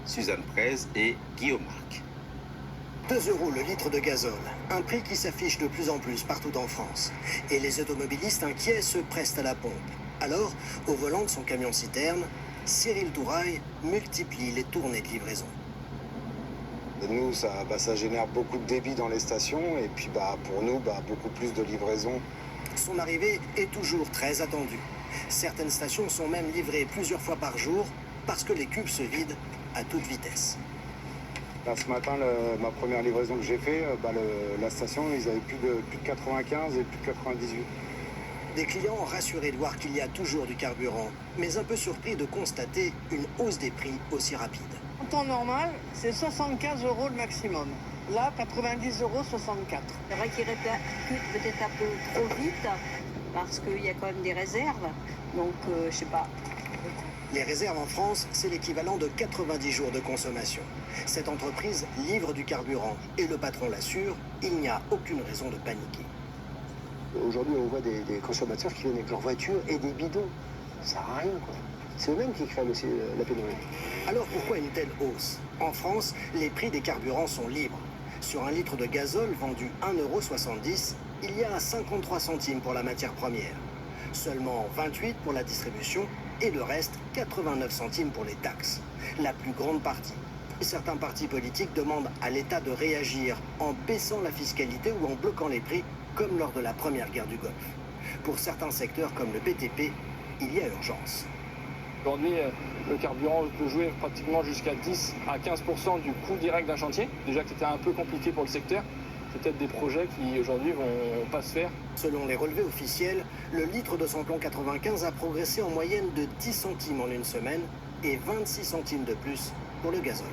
Suzanne Prez et Guillaume Marc. 2 euros le litre de gazole, un prix qui s'affiche de plus en plus partout en France. Et les automobilistes inquiets se pressent à la pompe. Alors, au volant de son camion-citerne, Cyril Touraille multiplie les tournées de livraison. Nous, ça génère beaucoup de débit dans les stations et puis pour nous, beaucoup plus de livraisons. Son arrivée est toujours très attendue. Certaines stations sont même livrées plusieurs fois par jour parce que les cubes se vident à toute vitesse. Là, ce matin, ma première livraison que j'ai faite, la station, ils avaient plus de 95 et plus de 98. Des clients rassurés de voir qu'il y a toujours du carburant, mais un peu surpris de constater une hausse des prix aussi rapide. En temps normal, c'est 75 euros le maximum. Là, 90 euros 64. C'est vrai qu'il répercute peut-être un peu trop vite parce qu'il y a quand même des réserves. Donc, je sais pas. Les réserves en France, c'est l'équivalent de 90 jours de consommation. Cette entreprise livre du carburant et le patron l'assure, il n'y a aucune raison de paniquer. Aujourd'hui, on voit des consommateurs qui viennent avec leur voiture et des bidons. Ça sert à rien, quoi. C'est eux-mêmes qui craignent aussi la pénurie. Alors pourquoi une telle hausse? En France, les prix des carburants sont libres. Sur un litre de gazole vendu 1,70 €, il y a 53 centimes pour la matière première. Seulement 28 pour la distribution et le reste 89 centimes pour les taxes. La plus grande partie. Certains partis politiques demandent à l'État de réagir en baissant la fiscalité ou en bloquant les prix, comme lors de la première guerre du Golfe. Pour certains secteurs comme le BTP, il y a urgence. Aujourd'hui, le carburant peut jouer pratiquement jusqu'à 10 à 15% du coût direct d'un chantier. Déjà que c'était un peu compliqué pour le secteur. C'est peut-être des projets qui aujourd'hui vont pas se faire. Selon les relevés officiels, le litre de samplon 95 a progressé en moyenne de 10 centimes en une semaine et 26 centimes de plus pour le gazole.